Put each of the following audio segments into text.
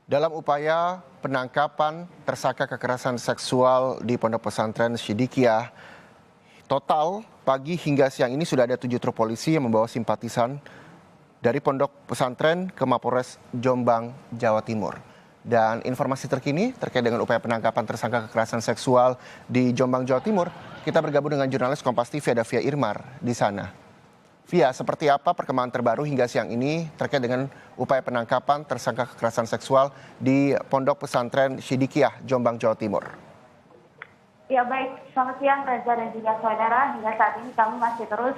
Dalam upaya penangkapan tersangka kekerasan seksual di Pondok Pesantren Sidikiyah, total pagi hingga siang ini sudah ada 7 truk polisi yang membawa simpatisan dari Pondok Pesantren ke Mapolres Jombang, Jawa Timur. Dan informasi terkini terkait dengan upaya penangkapan tersangka kekerasan seksual di Jombang, Jawa Timur, kita bergabung dengan jurnalis Kompas TV ada Via Irmar di sana. Via, seperti apa perkembangan terbaru hingga siang ini terkait dengan upaya penangkapan tersangka kekerasan seksual di Pondok Pesantren Sidikiyah, Jombang, Jawa Timur? Ya baik, selamat siang Reza dan juga saudara. Hingga saat ini kami masih terus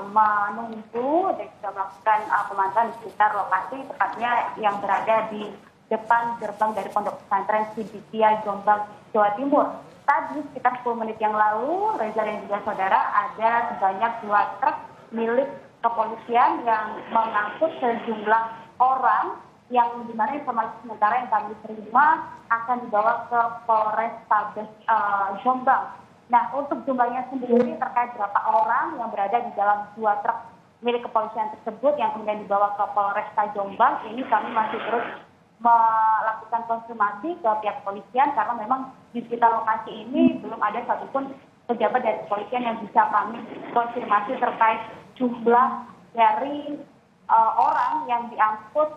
menunggu dan juga melakukan pemantauan di sekitar lokasi, tepatnya yang berada di depan gerbang dari Pondok Pesantren Sidikiyah, Jombang, Jawa Timur. Tadi sekitar 10 menit yang lalu, Reza dan juga saudara, ada sebanyak 2 truk milik kepolisian yang mengangkut sejumlah orang yang dimana informasi sementara yang kami terima akan dibawa ke Polrestabes Jombang. Nah, untuk jumlahnya sendiri terkait berapa orang yang berada di dalam 2 truk milik kepolisian tersebut yang kemudian dibawa ke Polresta Jombang, ini kami masih terus melakukan konfirmasi ke pihak kepolisian karena memang di sekitar lokasi ini belum ada satupun pejabat dari kepolisian yang bisa kami konfirmasi terkait jumlah dari orang yang diangkut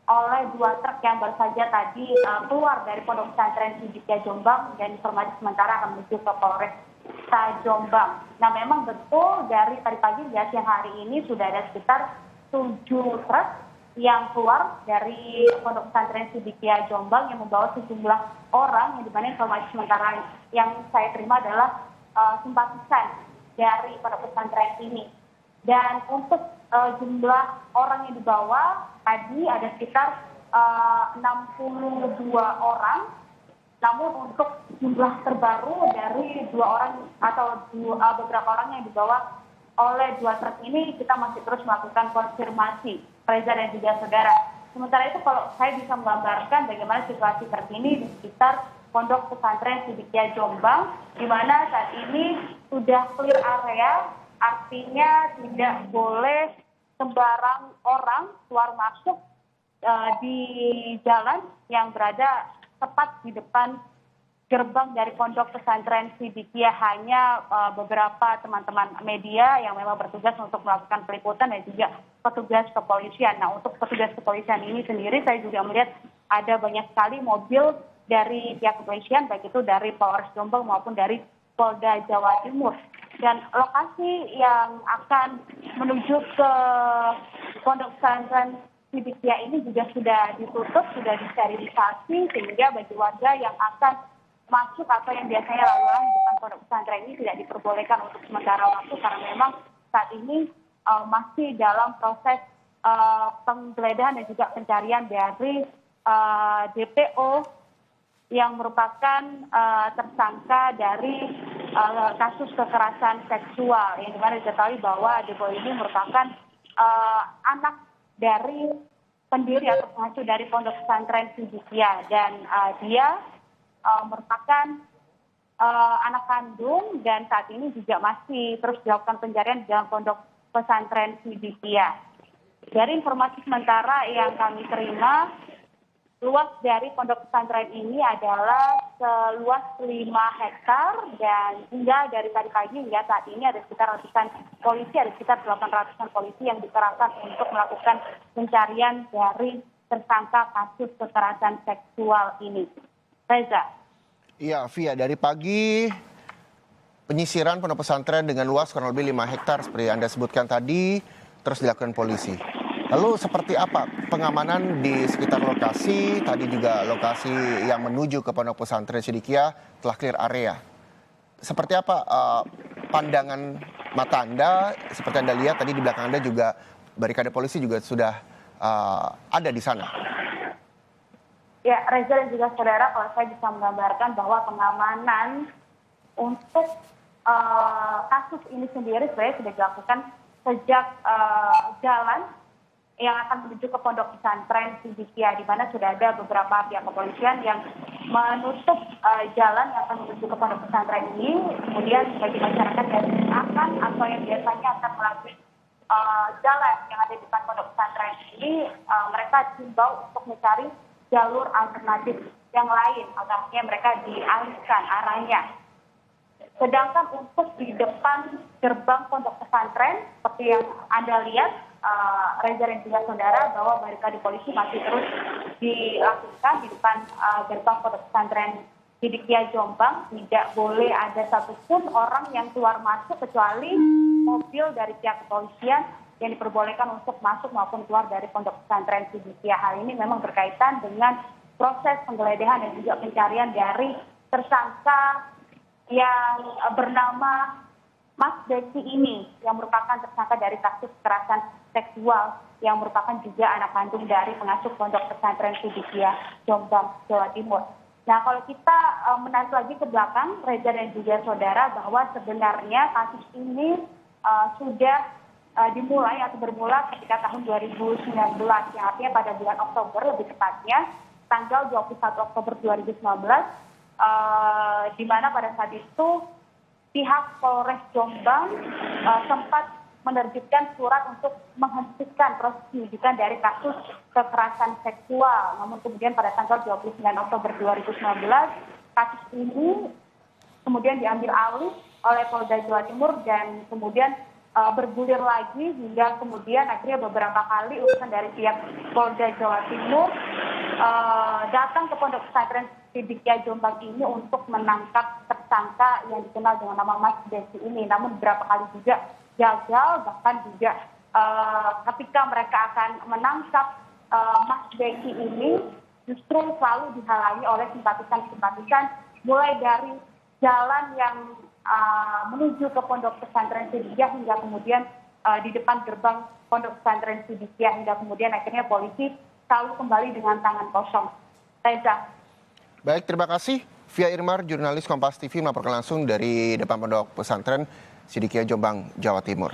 oleh 2 truk yang baru saja tadi keluar dari Pondok Pesantren Sidikiyah Jombang dan informasi sementara akan menuju ke Polresta Jombang. Nah, memang betul dari tadi pagi hingga siang hari ini sudah ada sekitar 7 truk yang keluar dari Pondok Pesantren Sidikiyah Jombang yang membawa sejumlah orang yang dimana informasi sementara yang saya terima adalah simpatisan dari Pondok Pesantren ini. Dan untuk jumlah orang yang dibawa tadi ada sekitar 62 orang. Namun untuk jumlah terbaru dari 2 orang atau beberapa orang yang dibawa oleh 2 truk ini kita masih terus melakukan konfirmasi, Reza dan juga saudara. Sementara itu kalau saya bisa menggambarkan bagaimana situasi terkini di sekitar Pondok Pesantren Sidikiyah Jombang, di mana saat ini sudah clear area. Artinya tidak boleh sembarang orang keluar masuk di jalan yang berada tepat di depan gerbang dari Pondok Pesantren Sidikiyah. Hanya beberapa teman-teman media yang memang bertugas untuk melakukan peliputan dan juga petugas kepolisian. Nah, untuk petugas kepolisian ini sendiri saya juga melihat ada banyak sekali mobil dari pihak kepolisian, baik itu dari Polres Jombang maupun dari Polda Jawa Timur. Dan lokasi yang akan menuju ke Pondok Pesantren Sidikiyah ini juga sudah ditutup, sudah disterilisasi, sehingga bagi warga yang akan masuk atau yang biasanya lalu lalang di depan Pondok Pesantren ini tidak diperbolehkan untuk sementara waktu karena memang saat ini masih dalam proses penggeledahan dan juga pencarian dari DPO yang merupakan tersangka dari kasus kekerasan seksual yang dimana diketahui bahwa DPO ini merupakan anak dari pendiri atau pengasuh dari Pondok Pesantren Sidikiyah dan dia merupakan anak kandung dan saat ini juga masih terus dilakukan pencarian di dalam Pondok Pesantren Sidikiyah. Dari informasi sementara yang kami terima, luas dari Pondok Pesantren ini adalah seluas 5 hektar dan hingga dari tadi pagi hingga saat ini ada sekitar ratusan polisi, ada sekitar 800-an polisi yang dikerahkan untuk melakukan pencarian dari tersangka kasus kekerasan seksual ini. Reza. Iya, Via, dari pagi penyisiran Pondok Pesantren dengan luas kurang lebih 5 hektar seperti Anda sebutkan tadi terus dilakukan polisi. Lalu seperti apa pengamanan di sekitar lokasi, tadi juga lokasi yang menuju ke Pondok Pesantren Sidikiyah telah clear area. Seperti apa pandangan mata Anda, seperti Anda lihat tadi di belakang Anda juga barikade polisi juga sudah ada di sana. Ya, Reza dan juga saudara, kalau saya bisa menggambarkan bahwa pengamanan untuk kasus ini sendiri sebenarnya sudah dilakukan sejak jalan yang akan menuju ke Pondok Pesantren Sidikiyah, di mana sudah ada beberapa pihak kepolisian yang menutup jalan yang akan menuju ke Pondok Pesantren ini. Kemudian bagi masyarakat yang akan atau yang biasanya akan melalui jalan yang ada di depan Pondok Pesantren ini, mereka diimbau untuk mencari jalur alternatif yang lain, atau artinya mereka dialihkan arahnya. Sedangkan untuk di depan gerbang pondok pesantren, seperti yang Anda lihat, Reza dan juga saudara, bahwa barikade polisi masih terus dilakukan di depan gerbang pondok pesantren Sidikiyah Jombang. Tidak boleh ada satupun orang yang keluar masuk kecuali mobil dari pihak kepolisian yang diperbolehkan untuk masuk maupun keluar dari pondok pesantren Sidikiyah. Hal ini memang berkaitan dengan proses penggeledahan dan juga pencarian dari tersangka yang bernama Mas Desi ini, yang merupakan tersangka dari kasus kekerasan seksual, yang merupakan juga anak kandung dari pengasuh pondok pesantren Sidikiyah Jombang, Jawa Timur. Nah, kalau kita menarik lagi ke belakang, Reza dan juga saudara, bahwa sebenarnya kasus ini sudah dimulai atau bermula ketika tahun 2019, yang artinya pada bulan Oktober, lebih tepatnya tanggal 21 Oktober 2019, di mana pada saat itu pihak Polres Jombang sempat menerbitkan surat untuk menghentikan proses penyidikan dari kasus kekerasan seksual. Namun kemudian pada tanggal 29 Oktober 2019, kasus ini kemudian diambil alih oleh Polda Jawa Timur dan kemudian bergulir lagi hingga kemudian akhirnya beberapa kali utusan dari pihak Polda Jawa Timur datang ke pondok pesantren Sidikiyah Jombang ini untuk menangkap tersangka yang dikenal dengan nama Mas Desi ini. Namun beberapa kali juga gagal, bahkan juga ketika mereka akan menangkap Mas Desi ini justru selalu dihalangi oleh simpatisan-simpatisan, mulai dari jalan yang menuju ke pondok pesantren Sidikiyah hingga kemudian di depan gerbang pondok pesantren Sidikiyah, hingga kemudian akhirnya polisi selalu kembali dengan tangan kosong. Reza. Baik, terima kasih. Via Irmar, jurnalis Kompas TV melaporkan langsung dari depan pondok pesantren Sidikiyah Jombang, Jawa Timur.